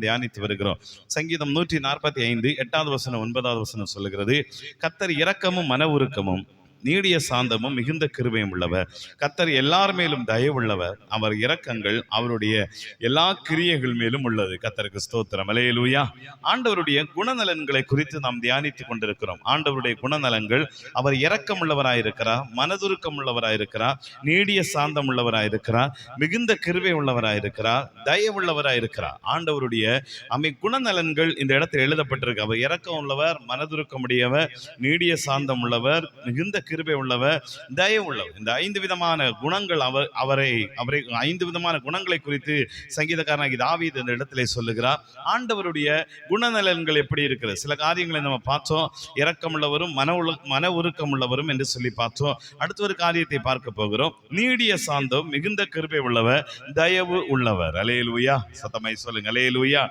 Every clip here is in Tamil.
தியானித்து வருகிறோம். சங்கீதம் 145 8வது வசனம் 9வது வசனம் சொல்லுகிறது, கர்த்தர் இரக்கமும் மன உருக்கமும் நீடிய சாந்தமும் மிகுந்த கிருபையும் உள்ளவர். கர்த்தர் எல்லார் மேலும் தயவுள்ளவர். அவர் இரக்கங்கள் அவருடைய எல்லா கிரியைகள் மேலும் உள்ளது. கர்த்தருக்கு ஸ்தோத்திரம். அல்லேலூயா. ஆண்டவருடைய குணநலன்களை குறித்து நாம் தியானித்துக் கொண்டிருக்கிறோம். ஆண்டவருடைய குணநலன்கள், அவர் இரக்கம் உள்ளவராயிருக்கிறார், மனதுருக்கம் உள்ளவராயிருக்கிறார், நீடிய சாந்தம் உள்ளவராயிருக்கிறார், மிகுந்த கிருபை உள்ளவராயிருக்கிறார், தயவுள்ளவராயிருக்கிறார். ஆண்டவருடைய குணநலன்கள் இந்த இடத்தில் எழுதப்பட்டிருக்கு. அவர் இரக்கம் உள்ளவர், மனதுருக்கம் உடையவர், நீடிய சாந்தம் உள்ளவர், மிகுந்த கிருபை உள்ளவர், தயவு உள்ளவர். இந்த 5 விதமான குணங்கள் அவரை 5 விதமான குணங்களை குறித்து சங்கீதக்காரனாகிய தாவீது இந்த இடத்திலே சொல்லுகிறார். ஆண்டவருடைய குணநலன்கள் எப்படி இருக்கிறது? சில காரியங்களை நம்ம பார்த்தோம். இரக்கம் உள்ளவரும் மன உருக்கம் உள்ளவரும் என்று சொல்லி பார்த்தோம். அடுத்த ஒரு காரியத்தை பார்க்க போகிறோம். நீடிய சாந்தம், மிகுந்த கிருபை உள்ளவர், தயவு உள்ளவர். அல்லேலூயா. சத்தமாய் சொல்லுங்க. அல்லேலூயா.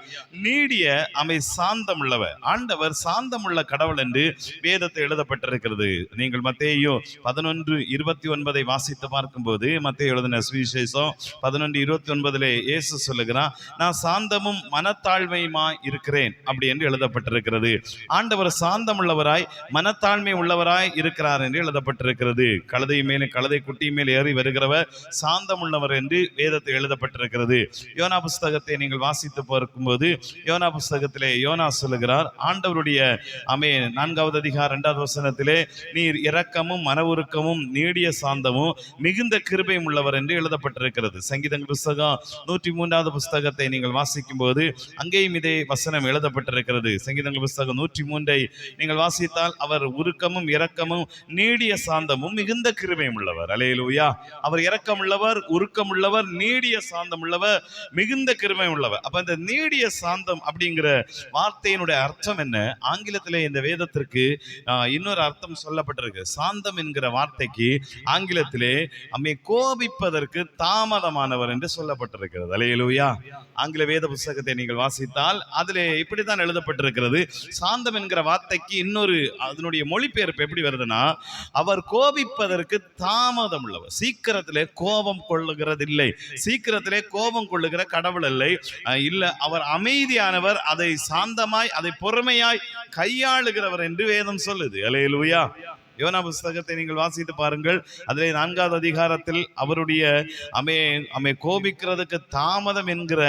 நீடிய சாந்தம் உள்ளவர். ஆண்டவர் சாந்தம் உள்ள கடவுள் என்று வேதத்தில் எழுதப்பட்டிருக்கிறது. நீங்கள் மத்தேயு 11:29 வாசித்து பார்க்கும்போது, மத்தேயு எழுதின சுவிசேஷம் 11:29 இயேசு சொல்லுகிறார், நான் சாந்தமும் மனத்தாழ்மையுமாய் இருக்கிறேன் அப்படி என்று எழுதப்பட்டிருக்கிறது. ஆண்டவர் சாந்தம் உள்ளவராய் மனத்தாழ்மை உள்ளவராய் இருக்கிறார் என்று எழுதப்பட்டிருக்கிறது. கழுதை மேலே கழுதை குட்டி மேல் ஏறி வருகிறவர் சாந்தம் உள்ளவர் என்று வேதத்தில் எழுதப்பட்டிருக்கிறது. யோனா புஸ்தகத்தை நீங்கள் வாசித்து பார்க்கும்போது, யோனா புஸ்தகத்திலே யோனா சொல்லுகிறார், ஆண்டவருடைய 4வது அதிகாரம் 2வது வசனத்திலே, நீர் இரக்கமும் மன உருக்கமும் நீடிய சாந்தமும் மிகுந்த கிருபையும் உள்ளவர் என்று எழுதப்பட்டிருக்கிறது. சங்கீதங்கள் புஸ்தகம் 103வது புஸ்தகத்தை நீங்கள் வாசிக்கும் போது அங்கேயும் இதே வசனம் எழுதப்பட்டிருக்கிறது. சங்கீதங்கள் புஸ்தகம் 103 நீங்கள் வாசித்தால், அவர் உருக்கமும் இரக்கமும் நீடிய சாந்தமும் மிகுந்த கிருபையும் உள்ளவர். அல்லேலூயா. அவர் இரக்கம் உள்ளவர், உருக்கம் உள்ளவர், நீடிய சாந்தம் உள்ளவர், மிகுந்த கிருபையும் உள்ளவர். அப்ப இந்த நீடிய சாந்தம் அப்படிங்கிற வார்த்தையினுடைய அர்த்தம் என்ன? ஆங்கிலத்திலே இந்த வேதத்திற்கு இன்னொரு அர்த்தம் சொல்லப்பட்டிருக்கு. சாந்தம் என்கிற வார்த்தைக்கு ஆங்கிலத்திலே கோபிப்பதற்கு தாமதமானவர் என்று சொல்லப்பட்டிருக்கிறது. அல்லேலூயா. ஆங்கில வேத புஸ்தகத்தை நீங்கள் வாசித்தால் அதிலே இப்படித்தான் எழுதப்பட்டிருக்கிறது. சாந்தம் என்கிற வார்த்தைக்கு இன்னொரு அதனுடைய மொழிபெயர்ப்பு எப்படி வருதுன்னா, அவர் கோபிப்பதற்கு தாமதம் உள்ளவர். சீக்கிரத்திலே கோபம் கொள்ளுகிறதில்லை, சீக்கிரத்திலே கோபம் கொள்ளுகிற கடவுள் இல்ல, அவர் அமைதியானவர், அதை சாந்தமாய் அதை பொறுமையாய் கையாளுகிறவர் என்று வேதம் சொல்லுது. அல்லேலூயா. யோனா புஸ்தகத்தை நீங்கள் வாசித்து பாருங்கள். அதிலே 4வது அதிகாரத்தில் அவருடைய கோபிக்கிறதுக்கு தாமதம் என்கிற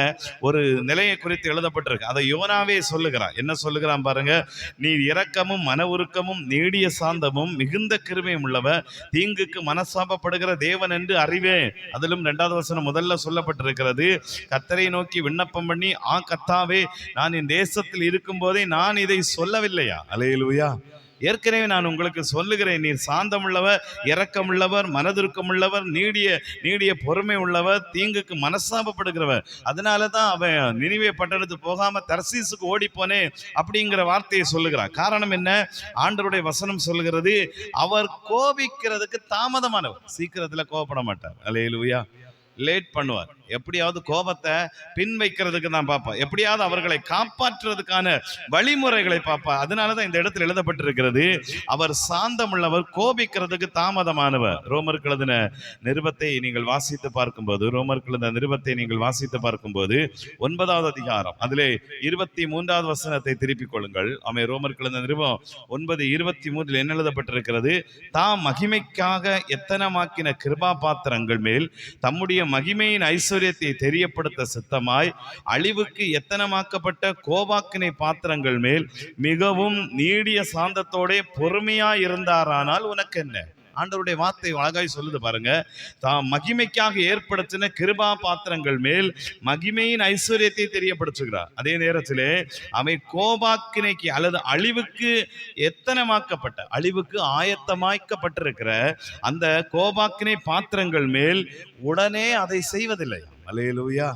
ஒரு நிலையை குறித்து எழுதப்பட்டிருக்கு. அதை யோனாவே சொல்லுகிறான். என்ன சொல்லுகிறான் பாருங்க, நீ இரக்கமும் மன உருக்கமும் நீடிய சாந்தமும் மிகுந்த கிருபையும் உள்ளவர், தீங்குக்கு மனசாபப்படுகிற தேவன் என்று அறிவேன். அதிலும் 2வது வசனம் முதல்ல சொல்லப்பட்டிருக்கிறது, கர்த்தரை நோக்கி விண்ணப்பம் பண்ணி, கர்த்தாவே, நான் என் தேசத்தில் இருக்கும் போதே நான் இதை சொல்லவில்லையா? அல்லேலூயா. ஏற்கனவே நான் உங்களுக்கு சொல்லுகிறேன், நீர் சாந்தம் உள்ளவர், இரக்கம் உள்ளவர், மனதுருக்கம் உள்ளவர், நீடிய பொறுமை உள்ளவர், தீங்குக்கு மனசாபப்படுகிறவர். அதனாலதான் அவன் நினிவே பட்டணத்துக்கு போகாம தர்சீசுக்கு ஓடி போனேன் அப்படிங்கிற வார்த்தையை சொல்லுகிறான். காரணம் என்ன? ஆண்டவருடைய வசனம் சொல்லுகிறது, அவர் கோபிக்கிறதுக்கு தாமதமானவர். சீக்கிரத்துல கோபப்பட மாட்டார். அல்லேலூயா. லேட் பண்ணுவார். எப்படியாவது கோபத்தை பின் வைக்கிறதுக்கு தான் பார்ப்பார், எப்படியாவது அவர்களை காப்பாற்றுறதுக்கான வழிமுறைகளை பார்ப்பார். அதனாலதான் இந்த இடத்தில் எழுதப்பட்டிருக்கிறது, அவர் சாந்தம் உள்ளவர், கோபிக்கிறதுக்கு தாமதமானவர். ரோமருக்கு எழுதின நிருபத்தை நீங்கள் வாசித்து பார்க்கும்போது, 9வது அதிகாரம் அதிலே 23வது வசனத்தை திருப்பிக் கொள்ளுங்கள். ரோமருக்கு எழுதின நிருபம் 9:23 என்ன எழுதப்பட்டிருக்கிறது? தாம் மகிமைக்காக எத்தனமாக்கின கிருபா பாத்திரங்கள் மேல் தம்முடைய மகிமையின் ஐஸ்வர்யத்தை தெரியப்படுத்த சித்தமாய் அழிவுக்கு எத்தனமாக்கப்பட்ட கோபாக்கினை பாத்திரங்கள் மேல் மிகவும் நீடிய சாந்தத்தோட பொறுமையாய் இருந்தாரானால் உனக்கு என்ன? ஆண்டவருடைய வார்த்தை அழகாய் சொல்லுது பாருங்க. தாம் மகிமைக்காக ஏற்படுத்தின கிருபா பாத்திரங்கள் மேல் மகிமையின் ஐஸ்வர்யத்தை தெரியப்படுத்துகிறார். அதே நேரத்திலே கோபாக்கினைக்கு அல்லது அழிவுக்கு எத்தனமாக்கப்பட்ட, அழிவுக்கு ஆயத்தமாக்கப்பட்டிருக்கிற அந்த கோபாக்கினை பாத்திரங்கள் மேல் உடனே அதை செய்வதில்லை. அல்லேலூயா.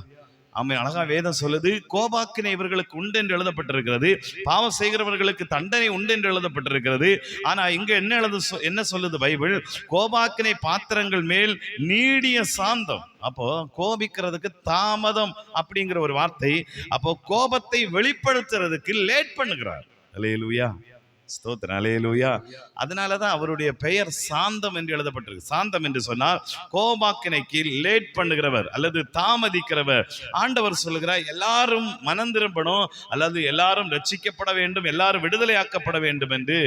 அழகா வேதம் சொல்லுது, கோபாக்கினை இவர்களுக்கு உண்டு என்று எழுதப்பட்டிருக்கிறது, பாவம் செய்கிறவர்களுக்கு தண்டனை உண்டு என்று எழுதப்பட்டிருக்கிறது. ஆனா இங்க என்ன சொல்லுது பைபிள்? கோபாக்கினை பாத்திரங்கள் மேல் நீடிய சாந்தம். அப்போ கோபிக்கிறதுக்கு தாமதம் அப்படிங்கிற ஒரு வார்த்தை, அப்போ கோபத்தை வெளிப்படுத்துறதுக்கு லேட் பண்ணுகிறார். அல்லேலூயா. ஸ்தோத்திரம், அல்லேலூயா. அதனாலதான் அவருடைய பெயர் சாந்தம் என்று எழுதப்பட்டிருக்கு. சாந்தம் என்று சொன்னால் கோபாக்கினைக்கு லேட் பண்ணுகிறவர் அல்லது தாமதிக்கிறவர். ஆண்டவர் சொல்லுகிறார், எல்லாரும் மனம் திரும்பணும் அல்லது எல்லாரும் ரட்சிக்கப்பட வேண்டும், எல்லாரும் விடுதலையாக்கப்பட வேண்டும் என்று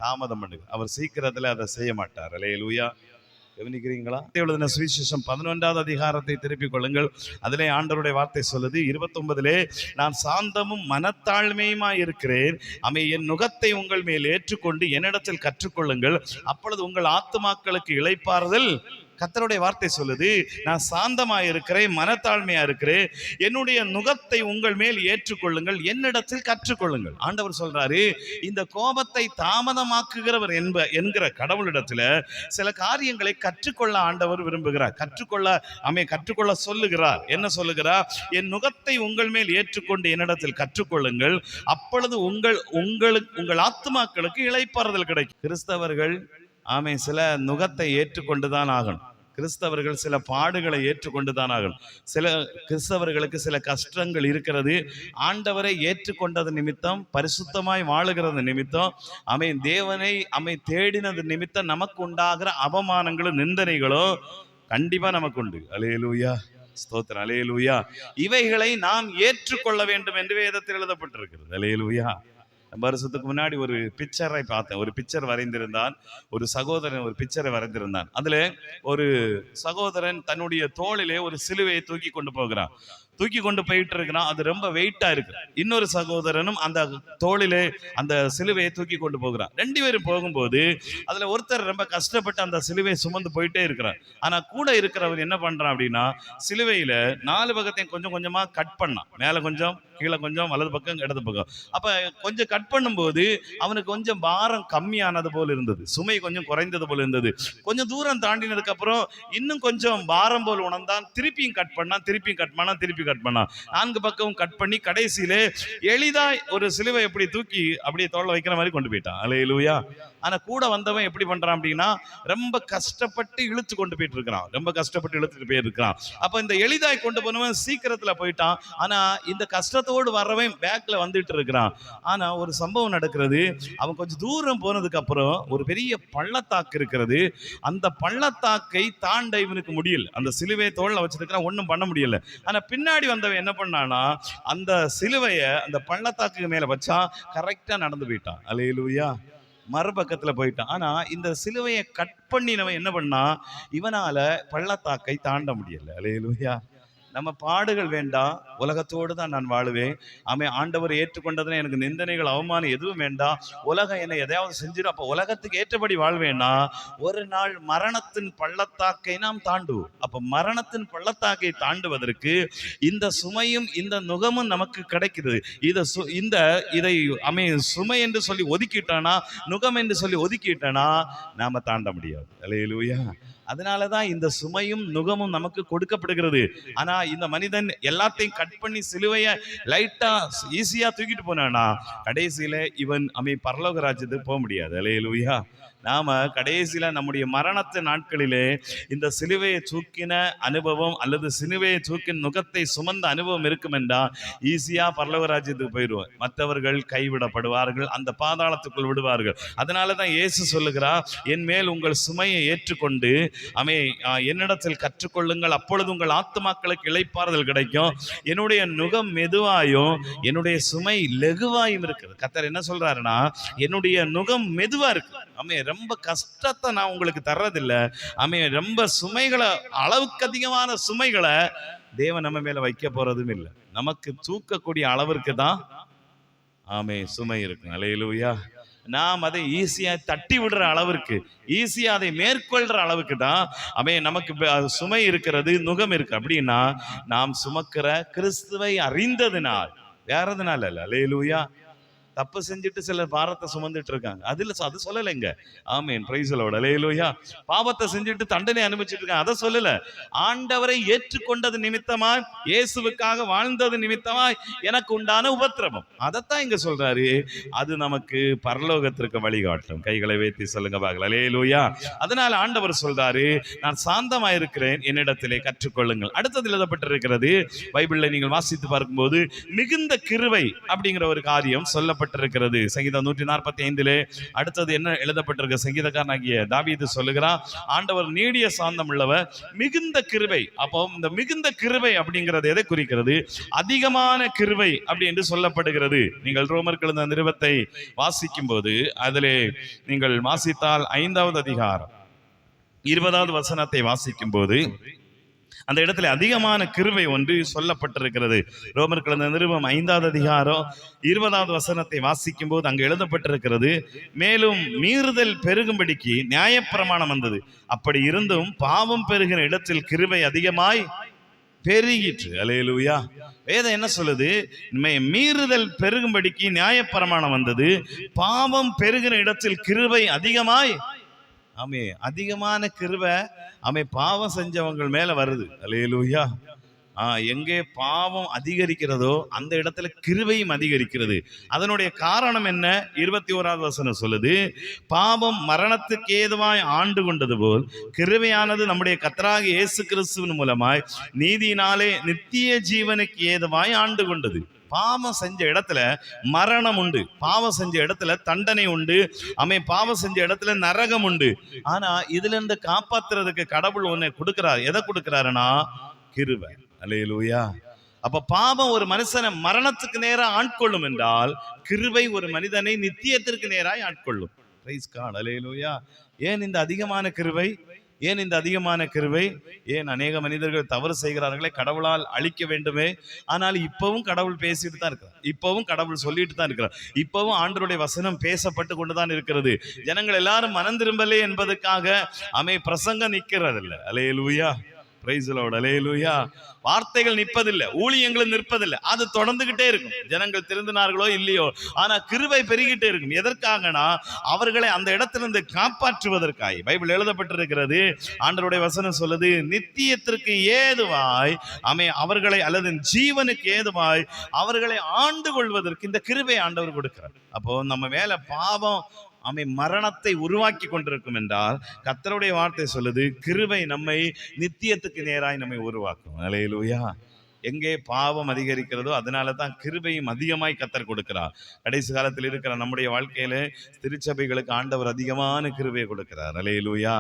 தாமதம் பண்ணுகிறார். அவர் சீக்கிரத்துல அதை செய்ய மாட்டார். அல்லேலூயா. கவனிக்கிறீங்களா? எழுதின சுவிசேஷம் 11வது அதிகாரத்தை திருப்பிக் கொள்ளுங்கள். அதிலே ஆண்டவருடைய வார்த்தை சொல்லுது 29, நான் சாந்தமும் மனத்தாழ்மையுமாய் இருக்கிறேன், என் நுகத்தை உங்கள் மேல் ஏற்றுக்கொண்டு என்னிடத்தில் கற்றுக்கொள்ளுங்கள், அப்பொழுது உங்கள் ஆத்துமாக்களுக்கு இளைப்பாறுதல். கர்த்தருடைய வார்த்தை சொல்லுது, நான் சாந்தமா இருக்கிறேன், மனத்தாழ்மையா இருக்கிறேன், என்னுடைய நுகத்தை உங்கள் மேல் ஏற்றுக்கொள்ளுங்கள், என்னிடத்தில் கற்றுக்கொள்ளுங்கள். ஆண்டவர் சொல்றாரு, இந்த கோபத்தை தாமதமாக்குகிறவர் என்கிற கடவுளிடத்துல சில காரியங்களை கற்றுக்கொள்ள ஆண்டவர் விரும்புகிறார். கற்றுக்கொள்ள சொல்லுகிறார். என்ன சொல்லுகிறார்? என் நுகத்தை உங்கள் மேல் ஏற்றுக்கொண்டு என்னிடத்தில் கற்றுக்கொள்ளுங்கள், அப்பொழுது உங்கள் ஆத்துமாக்களுக்கு இளைப்பாறுதல் கிடைக்கும். கிறிஸ்தவர்கள் சில நுகத்தை ஏற்றுக்கொண்டுதான் ஆகணும். கிறிஸ்தவர்கள் சில பாடுகளை ஏற்றுக்கொண்டுதான் ஆகணும். சில கிறிஸ்தவர்களுக்கு சில கஷ்டங்கள் இருக்கிறது. ஆண்டவரை ஏற்றுக்கொண்டது நிமித்தம், பரிசுத்தமாய் வாழுகிறது நிமித்தம், தேவனை தேடினது நிமித்தம் நமக்கு உண்டாகிற அவமானங்களும் நிந்தனைகளோ கண்டிப்பா நமக்கு உண்டு. அல்லேலூயா, ஸ்தோத்திரம், அல்லேலூயா. இவைகளை நாம் ஏற்றுக்கொள்ள வேண்டும் என்று வேதத்தில் எழுதப்பட்டிருக்கிறது. அல்லேலூயா. வருஷத்துக்கு முன்னாடி ஒரு பிக்சரை பார்த்தேன். ஒரு பிக்சர் வரைந்திருந்தான். ஒரு சகோதரன் ஒரு பிக்சரை வரைந்திருந்தான். அதுல ஒரு சகோதரன் தன்னுடைய தோளிலே ஒரு சிலுவையை தூக்கி கொண்டு போயிட்டு இருக்கிறான். அது ரொம்ப வெயிட்டா இருக்கு. இன்னொரு சகோதரனும் அந்த தோளிலே அந்த சிலுவையை தூக்கி கொண்டு போகிறான். 2 பேரும் போகும்போது அதுல ஒருத்தர் ரொம்ப கஷ்டப்பட்டு அந்த சிலுவையை சுமந்து போயிட்டே இருக்கிறார். ஆனா கூட இருக்கிறவர் என்ன பண்றான் அப்படின்னா, சிலுவையில 4 பக்கத்தையும் கொஞ்சம் கொஞ்சமா கட் பண்ணான். மேல கொஞ்சம், கீழே கொஞ்சம், வலது பக்கம், இடது பக்கம். அப்ப கொஞ்சம் கட் பண்ணும்போது அவனுக்கு கொஞ்சம் பாரம் கம்மியானது போல இருந்தது, சுமை கொஞ்சம் குறைந்தது போல இருந்தது. கொஞ்சம் தூரம் தாண்டினதுக்கு அப்புறம் இன்னும் கொஞ்சம் பாரம் போல் உணர்ந்தான். திருப்பியும் கட் பண்ணான், திருப்பி 4 பக்கம் கட் பண்ணி கடைசியிலே எளிதாய் ஒரு சிலுவை எப்படி தூக்கி அப்படியே தோள வைக்கிற மாதிரி கொண்டு போயிட்டான். அல்லேலூயா. ஆனா கூட வந்தவன் எப்படி பண்றான் அப்படின்னா, ரொம்ப கஷ்டப்பட்டு இழுத்து கொண்டு போயிட்டு இருக்கிறான். அப்ப இந்த எளிதாய் கொண்டு போனவன் சீக்கிரத்துல போயிட்டான். ஆனா இந்த கஷ்டத்தோடு வர்றவன் பேக்ல வந்துட்டு இருக்கிறான். ஆனா ஒரு சம்பவம் நடக்கிறது. அவன் கொஞ்சம் தூரம் போனதுக்கு அப்புறம் ஒரு பெரிய பள்ளத்தாக்கு இருக்கிறது. அந்த பள்ளத்தாக்கை தாண்ட இவனுக்கு முடியல. அந்த சிலுவை தோல்ல வச்சிருக்கிறான், ஒன்றும் பண்ண முடியல. ஆனா பின்னாடி வந்தவன் என்ன பண்ணானா, அந்த சிலுவைய அந்த பள்ளத்தாக்கு மேல வச்சான், கரெக்டா நடந்து போயிட்டான். அல்லேலூயா. மறுபக்கத்துல போயிட்டான். ஆனா இந்த சிலுவையை கட் பண்ணினவன் என்ன பண்ணா, இவனால பள்ளத்தாக்கை தாண்ட முடியல. அல்லேலூயா. நம்ம பாடுகள் வேண்டாம், உலகத்தோடு தான் நான் வாழுவேன். ஆண்டவர் ஏற்றுக்கொண்டதுன்னு எனக்கு நிந்தனைகள், அவமானம் எதுவும் வேண்டாம். உலகம் என்னை எதையாவது செஞ்சிடும், அப்ப உலகத்துக்கு ஏற்றபடி வாழ்வேன்னா ஒரு நாள் மரணத்தின் பள்ளத்தாக்கை நாம் தாண்டுவோம். அப்ப மரணத்தின் பள்ளத்தாக்கை தாண்டுவதற்கு இந்த சுமையும் இந்த நுகமும் நமக்கு கிடைக்குது. இதை சுமை என்று சொல்லி ஒதுக்கிட்டானா, நுகம் என்று சொல்லி ஒதுக்கிட்டானா நாம தாண்ட முடியாது. அல்லேலூயா. அதனாலதான் இந்த சுமையும் நுகமும் நமக்கு கொடுக்கப்படுகிறது. ஆனா இந்த மனிதன் எல்லாத்தையும் கட் பண்ணி சிலுவைய லைட்டா ஈஸியா தூக்கிட்டு போனானா, கடைசியில இவன் பரலோக ராஜ்யத்துக்கு போக முடியாது. அல்லேலூயா. நாம கடைசியில நம்முடைய மரணத்து நாட்களிலே இந்த சிலுவையை தூக்கின அனுபவம் அல்லது சிலுவையை தூக்கின நுகத்தை சுமந்த அனுபவம் இருக்கும் என்றால் ஈஸியா பரலோக ராஜ்யத்துக்கு போயிடுவோம். மற்றவர்கள் கைவிடப்படுவார்கள், அந்த பாதாளத்துக்குள் விடுவார்கள். அதனாலதான் இயேசு சொல்லுகிறார், என் மேல் உங்கள் சுமையை ஏற்றுக்கொண்டு என்னிடத்தில் கற்றுக்கொள்ளுங்கள், அப்பொழுது உங்கள் ஆத்துமாக்களுக்கு இளைப்பாறுதல் கிடைக்கும். என்னுடைய நுகம் மெதுவாயும் என்னுடைய சுமை லெகுவாயும் இருக்குது. கர்த்தர் என்ன சொல்றாருன்னா, என்னுடைய நுகம் மெதுவா இருக்கு. ரொம்ப கஷ்டத்தை நான் உங்களுக்கு தர்றதில்லை. ரொம்ப சுமைகளை, அளவுக்கு அதிகமான சுமைகளை தேவன் நம்ம மேல வைக்க போறதும் இல்லை. நமக்கு தூக்கக்கூடிய அளவிற்கு தான் சுமை இருக்கு. அல்லேலூயா. நாம் அதை ஈஸியா தட்டி விடுற அளவிற்கு, ஈஸியா அதை மேற்கொள்ற அளவுக்கு தான் நமக்கு சுமை இருக்கிறது, நுகம் இருக்கு. அப்படின்னா நாம் சுமக்கிற கிறிஸ்துவை அறிந்ததினால், வேற எதுனால இல்ல. அல்லேலூயா. தப்பு செஞ்சுட்டு சிலர் பாரத்தை சுமந்துட்டு இருக்காங்க, அது சொல்லலைங்க. ஆமென், பிரைஸ் தி லார்ட். அல்லேலூயா. பாவத்தை செஞ்சுட்டு தண்டனை அனுபவிச்சுட்டு இருக்காங்க, அதை சொல்லல. ஆண்டவரை ஏற்றுக்கொண்டது நிமித்தமாய், இயேசுவுக்காக வாழ்ந்தது நிமித்தமாய் எனக்கு உண்டான உபத்திரவம், அதைத்தான் இங்க சொல்றாரு. அது நமக்கு பரலோகத்திற்கு வழிகாட்டும். கைகளை வைத்து சொல்லுங்க பார்க்கலாம். அல்லேலூயா. அதனால ஆண்டவர் சொல்றாரு, நான் சாந்தமா இருக்கிறேன், என்னிடத்திலே கற்றுக்கொள்ளுங்கள். அடுத்தது எழுதப்பட்டிருக்கிறது, பைபிள்ல நீங்கள் வாசித்து பார்க்கும்போது மிகுந்த கிருபை அப்படிங்கிற ஒரு காரியம் சொல்லப்பட்டு சொல்லப்பட்டிருக்கிறது. சங்கீதம் 145 அடுத்தது என்ன எழுதப்பட்டிருக்கு? சங்கீதக்காரனாகிய தாவீது சொல்லுகிறான், ஆண்டவர் நீடிய சாந்தம் உள்ளவர், மிகுந்த கிருபை. அப்போ இந்த மிகுந்த கிருபை அப்படிங்கிறது எதை குறிக்கிறது? அதிகமான கிருபை அப்படி என்று சொல்லப்படுகிறது. நீங்கள் ரோமர்கள் நிருபத்தை வாசிக்கும் போது அதிலே நீங்கள் வாசித்தால் 5வது அதிகாரம் 20வது வசனத்தை வாசிக்கும் போது அந்த இடத்துல அதிகமான கிருபை ஒன்று சொல்லப்பட்டிருக்கிறது. ரோமர்கள் நிருபம் 5வது அதிகாரம் 20வது வசனத்தை வாசிக்கும் போது அங்கு எழுதப்பட்டிருக்கிறது, மேலும் மீறுதல் பெருகும்படிக்கு நியாயப்பிரமாணம் வந்தது, அப்படி இருந்தும் பாவம் பெருகிற இடத்தில் கிருபை அதிகமாய் பெருகிற்று. அல்லேலூயா. வேதம் என்ன சொல்லுது? மீறுதல் பெருகும்படிக்கு நியாயப்பிரமாணம் வந்தது, பாவம் பெருகிற இடத்தில் கிருபை அதிகமாய். ஆமே, அதிகமான கிருபை பாவம் செஞ்சவங்க மேல வருது. அல்லேலூயா. எங்கே பாவம் அதிகரிக்கிறதோ அந்த இடத்துல கிருபையும் அதிகரிக்கிறது. அதனுடைய காரணம் என்ன? 21வது வசனம் சொல்லுது, பாவம் மரணத்துக்கு ஏதுவாய் ஆண்டு கொண்டது போல் கிருபையானது நம்முடைய கர்த்தராகிய இயேசு கிறிஸ்துவின் மூலமாய் நீதியினாலே நித்திய ஜீவனுக்கு ஏதுவாய் ஆண்டு கொண்டது. பாவம் செஞ்ச இடத்துல மரணம் உண்டு, பாவம் செஞ்ச இடத்துல தண்டனை உண்டு, பாவம் செஞ்ச இடத்துல நரகம் உண்டு. ஆனா இதுல இருந்து காப்பாத்துறதுக்கு கடவுள் ஒண்ணு கொடுக்கிறார். எதை கொடுக்கிறாருன்னா கிருபை. அல்லேலூயா. அப்ப பாவம் ஒரு மனுஷனை மரணத்துக்கு நேரா ஆட்கொள்ளும் என்றால் கிருபை ஒரு மனிதனை நித்தியத்திற்கு நேராய் ஆட்கொள்ளும். Praise God. அல்லேலூயா. ஏன் இந்த அதிகமான கிருபை? ஏன் இந்த அதிகமான கிருபை? ஏன் அநேக மனிதர்கள் தவறு செய்கிறார்களே, கடவுளால் அழிக்க வேண்டுமே, ஆனால் இப்பவும் கடவுள் பேசிட்டு தான் இருக்கிறார், இப்பவும் கடவுள் சொல்லிட்டு தான் இருக்கிறார், இப்பவும் ஆண்டவருடைய வசனம் பேசப்பட்டு கொண்டுதான் இருக்கிறது. ஜனங்கள் எல்லாரும் மனம் திரும்பலே என்பதற்காக பிரசங்கம் நிற்கிறது இல்லை. அல்லேலூயா. Praise the Lord. அல்லேலூயா. வார்த்தைகள் நிற்பதில்லை, ஊழியங்களும் நிற்பதில்லை, அது தொடர்ந்துகிட்டே இருக்கும். ஜனங்கள் திருந்தினார்களோ இல்லையோ, ஆனா கிருபை பெருகிட்டே இருக்கும். எதற்காகனா அவர்களை அந்த இடத்திலிருந்து காப்பாற்றுவதற்காய். பைபிள் எழுதப்பட்டிருக்கிறது, ஆண்டவருடைய வசனம் சொல்லுது, நித்தியத்திற்கு ஏதுவாய் அவர்களை அல்லது ஜீவனுக்கு ஏதுவாய் அவர்களை ஆண்டு கொள்வதற்கு இந்த கிருபை ஆண்டவர் கொடுக்கிறார். அப்போ நம்ம மேல பாவம் மரணத்தை உருவாக்கி கொண்டிருக்கும் என்றால் கர்த்தருடைய வார்த்தை சொல்லுது, கிருபை நம்மை நித்தியத்துக்கு நேராய் நம்மை உருவாக்கும். அல்லேலூயா. எங்கே பாவம் அதிகரிக்கிறதோ அதனால தான் கிருபையும் அதிகமாய் கர்த்தர் கொடுக்கிறார். கடைசி காலத்தில் இருக்கிற நம்முடைய வாழ்க்கையில திருச்சபைகளுக்கு ஆண்டவர் அதிகமான கிருபையை கொடுக்கிறார். அல்லேலூயா.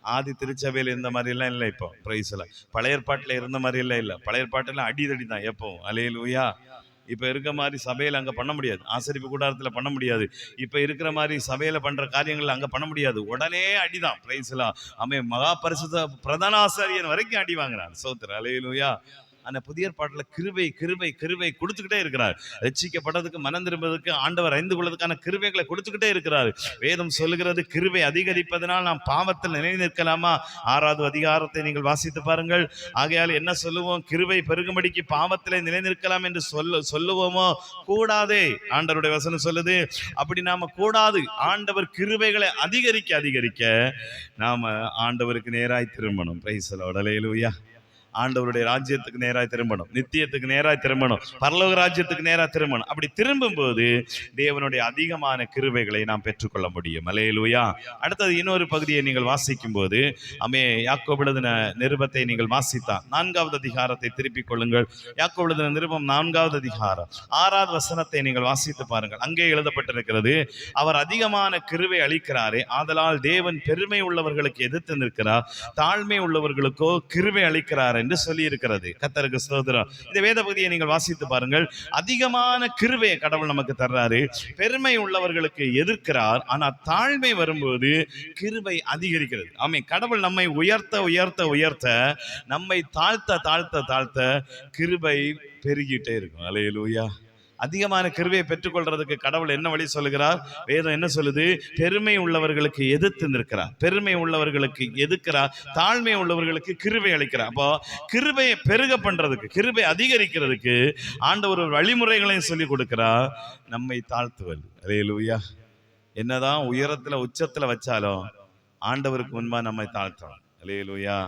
ஆதி திருச்சபையில் இருந்த மாதிரி எல்லாம் இல்லை. இப்போ பிரைஸ்ல பழைய ஏற்பாட்டுல இருந்த மாதிரி எல்லாம் இல்லை. பழைய ஏற்பாட்டுல அடிதடி தான் எப்பவும். அல்லேலூயா. இப்ப இருக்க மாதிரி சபையில அங்க பண்ண முடியாது, ஆசரிப்பு கூடாரத்துல பண்ண முடியாது, இப்ப இருக்கிற மாதிரி சபையில பண்ற காரியங்கள் அங்க பண்ண முடியாது. உடனே அடிதான். பிரைஸ்லா. மகா பரிசுத்த பிரதான ஆசாரியன் வரைக்கும் அடி வாங்குறான். சோத்திரம். அல்லேலூயா. அந்த புதிய ஏற்பாட்டுல கிருபை கிருபை கிருபை கொடுத்துக்கிட்டே இருக்கிறார். ரட்சிக்கப்பட்டதுக்கு மனம் திரும்புவதற்கு ஆண்டவர் அறிந்து கொள்வதற்கான கிருபைகளை கொடுத்துக்கிட்டே இருக்கிறார். வேதம் சொல்லுகிறது, கிருபை அதிகரிப்பதனால் நாம் பாவத்தில் நிலை நிற்கலாமா? 6வது அதிகாரத்தை நீங்கள் வாசித்து பாருங்கள். ஆகையால் என்ன சொல்லுவோம்? கிருபை பெருகும்படிக்கு பாவத்திலே நிலை நிற்கலாம் என்று சொல்லுவோமோ? கூடாதே. ஆண்டவருடைய வசனம் சொல்லுது, அப்படி நாம கூடாது. ஆண்டவர் கிருபைகளை அதிகரிக்க அதிகரிக்க நாம ஆண்டவருக்கு நேராய் திரும்பணும். Praise the Lord. அல்லேலூயா. ஆண்டவருடைய ராஜ்யத்துக்கு நேராய் திரும்பணும், நித்தியத்துக்கு நேராய் திரும்பணும், பரலோக ராஜ்யத்துக்கு நேராக திரும்பணும். அப்படி திரும்பும் போது தேவனுடைய அதிகமான கிருபைகளை நாம் பெற்றுக்கொள்ள முடியும். அல்லேலூயா. அடுத்தது இன்னொரு பகுதியை நீங்கள் வாசிக்கும் போது யாக்கோபு எழுதின நிருபத்தை நீங்கள் வாசித்தா 4வது அதிகாரத்தை திருப்பிக் கொள்ளுங்கள். யாக்கோபு எழுதின நிருபம் 4வது அதிகாரம் 6வது வசனத்தை நீங்கள் வாசித்து பாருங்கள். அங்கே எழுதப்பட்டிருக்கிறது, அவர் அதிகமான கிருபை அளிக்கிறாரே, ஆதலால் தேவன் பெருமை உள்ளவர்களுக்கு எதிர்த்து நிற்கிறார், தாழ்மை உள்ளவர்களுக்கோ கிருபை அளிக்கிறார் என்று சொல்லி இருக்கிறது. கர்த்தருக்கு ஸ்தோத்திரம். இந்த வேத பகுதியை நீங்கள் வாசித்து பாருங்கள். அதிகமான கிருபையை கடவுள் நமக்கு தர்றாரு. பெருமை உள்ளவர்களுக்கு எதிர்க்கிறார், ஆனா தாழ்மை வரும்போது கிருபை அதிகரிக்கிறது. கடவுள் நம்மை உயர்த்த உயர்த்த உயர்த்த, நம்மை தாழ்த்த தாழ்த்த தாழ்த்த கிருபை பெருகிட்டே இருக்கும். அல்லேலூயா. அதிகமான கிருபையை பெற்றுக்கொள்றதுக்கு கடவுள் என்ன வழி சொல்லுகிறார்? வேதம் என்ன சொல்லுது? பெருமை உள்ளவர்களுக்கு எதிர்த்து நிற்கிறார், பெருமை உள்ளவர்களுக்கு எதிர்க்கிறார், தாழ்மை உள்ளவர்களுக்கு கிருபை அளிக்கிறார். அப்போ கிருபையை பெருக பண்றதுக்கு, கிருபை அதிகரிக்கிறதுக்கு ஆண்டவர் ஒரு வழிமுறைகளையும் சொல்லி கொடுக்கிறார். நம்மை தாழ்த்துவது. அல்லேலூயா. என்னதான் உயரத்துல உச்சத்துல வச்சாலும் ஆண்டவருக்கு முன்பா நம்மை தாழ்த்தணும். அல்லேலூயா.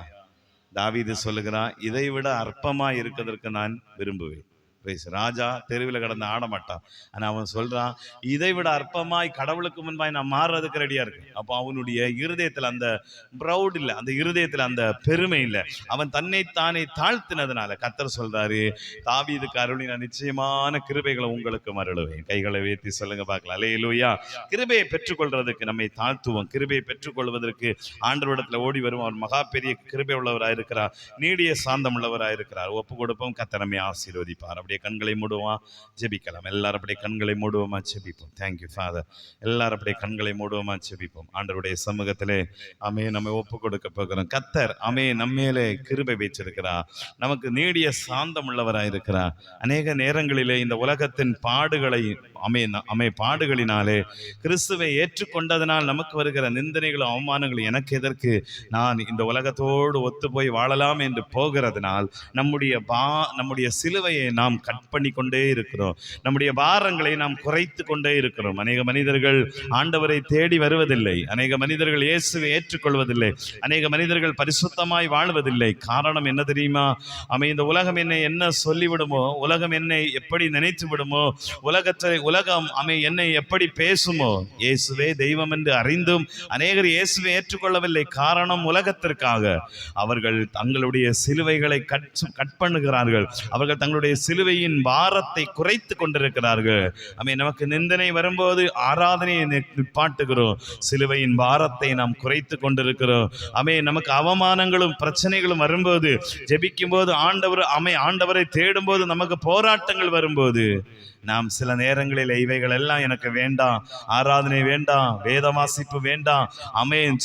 தாவீது சொல்லுகிறான், இதை விட அற்பமா இருக்கிறதற்கு நான் விரும்புவேன். ராஜா தெருவில் கடந்து ஆட மாட்டான். ஆனா அவன் சொல்றான், இதை விட அற்பமாய் கடவுளுக்கு முன்பாய் நான் மாறுறதுக்கு ரெடியா இருக்கு. அப்போ அவனுடைய இருதயத்துல அந்த ப்ரௌட் இல்லை, அந்த இருதயத்துல அந்த பெருமை இல்லை. அவன் தன்னைத்தானே தாழ்த்தினதுனால கர்த்தர் சொல்றாரு, தாவீதுக்கு அருளின நிச்சயமான கிருபைகளை உங்களுக்கு அருளுவேன். கைகளை உயர்த்தி சொல்லுங்க பார்க்கலாம். அல்லேலூயா. கிருபையை பெற்றுக்கொள்றதுக்கு நம்மை தாழ்த்துவோம். கிருபையை பெற்றுக்கொள்வதற்கு ஆண்டவரிடத்துல ஓடி வருவோம். அவர் மகா பெரிய கிருபை உள்ளவராயிருக்கிறார், நீடிய சாந்தம் உள்ளவராயிருக்கிறார். ஒப்பு கொடுப்போம். கர்த்தர் நம்மை ஆசீர்வதிப்பார். அப்படியே கண்களை மூடுவோமா, ஜெபிக்கலாம். எல்லாரும் அப்படியே கண்களை மூடுவோமா, ஜெபிப்போம். Thank you father. எல்லாரும் அப்படியே கண்களை மூடுவோமா, ஜெபிப்போம். ஆண்டவருடைய சமூகத்திலே ஆமே நம்ம ஒப்பு கொடுக்க போகிறோம். கர்த்தர் ஆமே நம்மேலே கிருபை வைச்சிருக்கிறார், நமக்கு நீடிய சாந்தம் உள்ளவராயிருக்கிறார். அநேக நேரங்களிலே இந்த உலகத்தின் பாடுகளை பாடுகளினாலே கிறிஸ்துவை ஏற்றுக்கொண்டதனால் நமக்கு வருகிற நிந்தனைகளும் அவமானங்களும் எனக்கு எதற்கு, நான் இந்த உலகத்தோடு ஒத்து போய் வாழலாம் என்று போகிறதுனால் நம்முடைய சிலுவையை நாம் கட் பண்ணி கொண்டே இருக்கிறோம். நம்முடைய பாரங்களை நாம் குறைத்து கொண்டே இருக்கிறோம். அநேக மனிதர்கள் ஆண்டவரை தேடி வருவதில்லை. அநேக மனிதர்கள் இயேசுவை ஏற்றுக்கொள்வதில்லை. அநேக மனிதர்கள் பரிசுத்தமாய் வாழ்வதில்லை. காரணம் என்ன தெரியுமா? இந்த உலகம் என்னை என்ன சொல்லிவிடுமோ, உலகம் என்னை எப்படி நினைத்து விடுமோ, உலகம் என்னை எப்படி பேசுமோ, இயேசுவே தெய்வம் என்று அறிந்தும் அநேகர் இயேசுவை ஏற்றுக்கொள்ளவில்லை. காரணம், உலகத்திற்காக அவர்கள் தங்களுடைய சிலுவைகளை கட் பண்ணுகிறார்கள். அவர்கள் தங்களுடைய சிலுவையின் பாரத்தை குறைத்து கொண்டிருக்கிறார்கள். நமக்கு நிந்தனை வரும்போது ஆராதனையை நிப்பாட்டுகிறோம், சிலுவையின் பாரத்தை நாம் குறைத்து கொண்டிருக்கிறோம். நமக்கு அவமானங்களும் பிரச்சனைகளும் வரும்போது, ஜெபிக்கும் போது, ஆண்டவரை தேடும் போது, நமக்கு போராட்டங்கள் வரும்போது, நாம் சில நேரங்களில் இவைகள் எல்லாம் எனக்கு வேண்டாம், ஆராதனை வேண்டாம், வேத வாசிப்பு வேண்டாம்,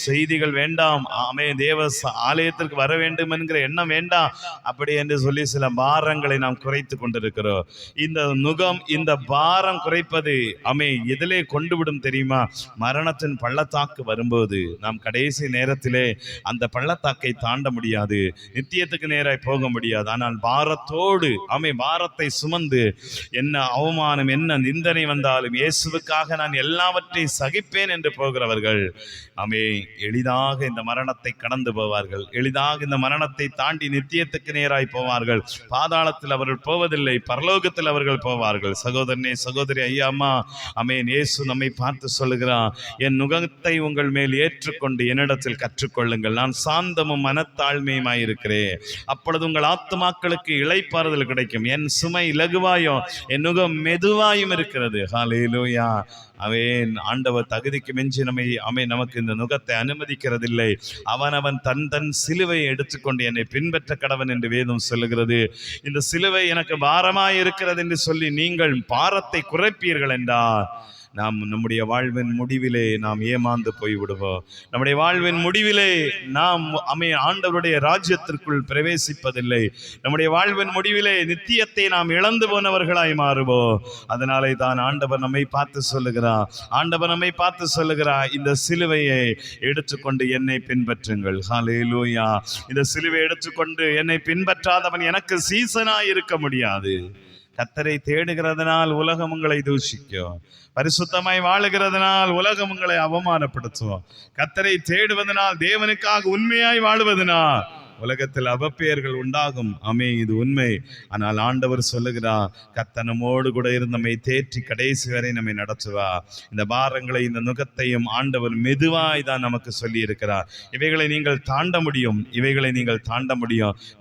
செய்திகள் வேண்டாம், தேவ ஆலயத்திற்கு வர வேண்டும் என்கிற எண்ணம் வேண்டாம், அப்படி என்று சொல்லி சில பாரங்களை நாம் குறைத்து கொண்டிருக்கிறோம். இந்த பாரம் குறைப்பது எதிலே கொண்டு விடும் தெரியுமா? மரணத்தின் பள்ளத்தாக்கு வரும்போது நாம் கடைசி நேரத்திலே அந்த பள்ளத்தாக்கை தாண்ட முடியாது, நித்தியத்துக்கு நேராய் போக முடியாது. ஆனால் பாரத்தோடு பாரத்தை சுமந்து என்ன அவமானம் என்ன நிந்தனை வந்தாலும் இயேசுவுக்காக நான் எல்லாவற்றையும் சகிப்பேன் என்று போகிறவர்கள் எளிதாக இந்த மரணத்தை கடந்து போவார்கள். எளிதாக இந்த மரணத்தை தாண்டி நித்தியத்துக்கு நேராய் போவார்கள். பாதாளத்தில் அவர்கள் போவதில்லை, பரலோகத்தில் அவர்கள் போவார்கள். சகோதரனே, சகோதரி, ஐயா, அம்மா, இயேசு நம்மை பார்த்து சொல்லுகிறான், என் நுகத்தை உங்கள் மேல் ஏற்றுக்கொண்டு என்னிடத்தில் கற்றுக்கொள்ளுங்கள், நான் சாந்தமும் மனத்தாழ்மையுமாயிருக்கிறேன், அப்பொழுது உங்கள் ஆத்துமாக்களுக்கு இளைப்பாறுதல் கிடைக்கும். என் சுமை இலகுவாயும் என் நுகம் மெதுவாயும் இருக்கிறது. ஹல்லேலூயா. ஆண்டவர் தகுதிக்கு மிஞ்சி நமக்கு இந்த நுகத்தை அனுமதிக்கிறதில்லை. அவன் தன் சிலுவையை எடுத்துக்கொண்டு என்னை பின்பற்ற கடவன் என்று வேதம் சொல்லுகிறது. இந்த சிலுவை எனக்கு பாரமாய் இருக்கிறது என்று சொல்லி நீங்கள் பாரத்தை குறைப்பீர்கள் என்றால் நம்முடைய வாழ்வின் முடிவிலே நாம் ஏமாந்து போய் விடுவோம். நம்முடைய வாழ்வின் முடிவிலே நாம் ஆண்டவருடைய ராஜ்யத்திற்குள் பிரவேசிப்பதில்லை. நம்முடைய வாழ்வின் முடிவிலே நித்தியத்தை நாம் இழந்து போனவர்களாய் மாறுவோம். அதனாலே தான் ஆண்டவர் நம்மை பார்த்து சொல்லுகிறார், இந்த சிலுவையை எடுத்துக்கொண்டு என்னை பின்பற்றுங்கள். ஹல்லேலூயா. இந்த சிலுவை எடுத்துக்கொண்டு என்னை பின்பற்றாதவன் எனக்கு சீசனாய் இருக்க முடியாது. கர்த்தரை தேடுகிறதுனால் உலகம் உங்களை தூஷிக்கும், பரிசுத்தமாய் வாழுகிறதுனால் உலகம் உங்களை அவமானப்படுத்துவோம். கர்த்தரை தேடுவதனால், தேவனுக்காக உண்மையாய் வாழுவதனால் உலகத்தில் அவப்பெயர்கள் உண்டாகும். இது உண்மை. ஆனால் ஆண்டவர் சொல்லுகிறார், கர்த்தர் நம்மோடு கூட இருந்து நம்மை தேற்றி கடைசி வரை நம்மை நடத்துவா. இந்த பாரங்களை, இந்த நுகத்தையும் ஆண்டவர் மெதுவாய் தான் நமக்கு சொல்லி இருக்கிறார். இவைகளை நீங்கள் தாண்ட முடியும்,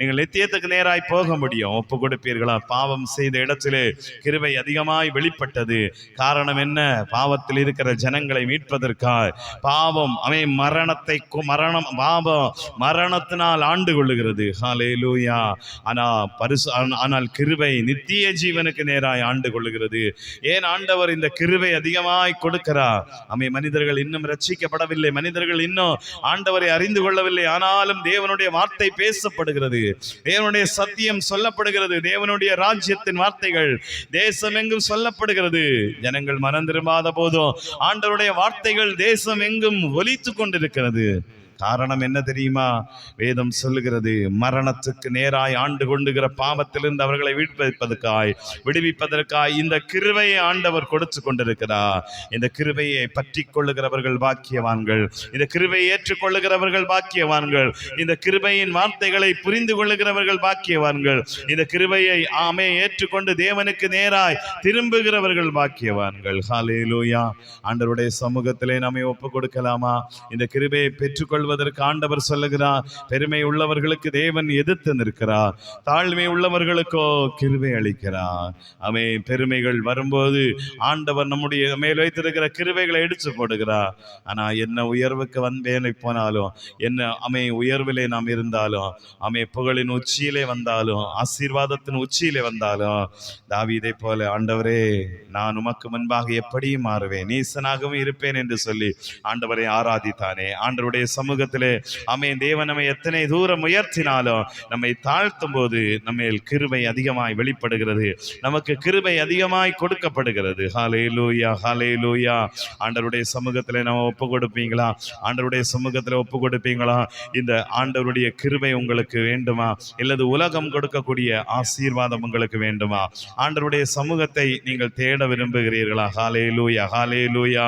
நீங்கள் நித்தியத்துக்கு நேராய் போக முடியும். ஒப்பு கொடுப்பீர்களா? பாவம் செய்த இடத்திலே கிருபை அதிகமாய் வெளிப்பட்டது. காரணம் என்ன? பாவத்தில் இருக்கிற ஜனங்களை மீட்பதற்காக. பாவம் மரணத்தினால் ஆண்டு கொள்ளுகிறது. ஹல்லேலூயா. ஆனால் கிருபை நித்திய ஜீவனுக்கு நேராய் ஆண்டு கொள்ளுகிறது. ஏன் ஆண்டவர் இந்த கிருபை அதிகமாய் கொடுக்கிறார்? மனிதர்கள் இன்னும் ரட்சிக்கப்படவில்லை, மனிதர்கள் இன்னும் ஆண்டவரை அறிந்து கொள்ளவில்லை. ஆனாலும் தேவனுடைய வார்த்தை பேசப்படுகிறது, தேவனுடைய சத்தியம் சொல்லப்படுகிறது, தேவனுடைய ராஜ்யத்தின் வார்த்தைகள் தேசம் எங்கும் சொல்லப்படுகிறது. ஜனங்கள் மனம் திரும்பாத போதும் ஆண்டவருடைய வார்த்தைகள் தேசம் எங்கும் ஒலித்து கொண்டிருக்கிறது. காரணம் என்ன தெரியுமா? வேதம் சொல்லுகிறது, மரணத்துக்கு நேராய் ஆண்டு கொண்டுகிற பாவத்திலிருந்து அவர்களை விடுவிப்பதற்காய் இந்த கிருபையை ஆண்டவர் கொடுத்து கொண்டிருக்கிறார். இந்த கிருபையை பற்றி கொள்ளுகிறவர்கள் பாக்கியவான்கள், இந்த கிருபையை ஏற்றுக்கொள்ளுகிறவர்கள் பாக்கியவான்கள், இந்த கிருபையின் வார்த்தைகளை புரிந்து கொள்ளுகிறவர்கள் பாக்கியவான்கள், இந்த கிருபையை ஏற்றுக்கொண்டு தேவனுக்கு நேராய் திரும்புகிறவர்கள் பாக்கியவான்கள். ஹல்லேலூயா. ஆண்டவருடைய சமூகத்திலே நம்மை ஒப்பு கொடுக்கலாமா? இந்த கிருபையை பெற்றுக்கொள்வதற்கு ஆண்டவர் சொல்லுகிறார், பெருமை உள்ளவர்களுக்கு தேவன் எதிர்த்து நிற்கிறார், தாழ்மை உள்ளவர்களுக்கோ கிருபை அளிக்கிறார். பெருமைகள் வரும்போது ஆண்டவர் நம்முடைய மேல் வைத்திருக்கிற கிருபைகளை எடுத்து போடுகிறார். ஆனா என்ன உயர்வுக்கு வேலை போனாலும், என்ன உயர்விலே நாம் இருந்தாலும், புகழின் உச்சியிலே வந்தாலும், ஆசீர்வாதத்தின் உச்சியிலே வந்தாலும், தாவீதை போல ஆண்டவரே நான் உமக்கு முன்பாக எப்படியும் மாறுவேன், நீசனாகவும் இருப்பேன் என்று சொல்லி ஆண்டவரை ஆராதித்தானே. ஆண்டவருடைய சமூகத்திலே தேவன் நம்மை எத்தனை தூரம் உயர்த்தினாலும் நம்மை தாழ்த்தும் போது நம்ம கிருபை அதிகமாய் வெளிப்படுகிறது, நமக்கு கிருபை அதிகமாய் கொடுக்கப்படுகிறது. ஹல்லேலூயா, ஹல்லேலூயா. ஆண்டவருடைய சமூகத்திலே நம்ம ஒப்பு கொடுப்பீங்களா? ஆண்டவருடைய சமூகத்தில் ஒப்பு கொடுப்பீங்களா? இந்த ஆண்டவருடைய கிருபை உங்களுக்கு வேண்டுமா? இல்லது உலகம் கொடுக்கக்கூடிய ஆசீர்வாதம் உங்களுக்கு வேண்டுமா? ஆண்டவருடைய சமூகத்தை நீங்கள் தேட விரும்புகிறீர்களா? ஹல்லேலூயா, ஹல்லேலூயா.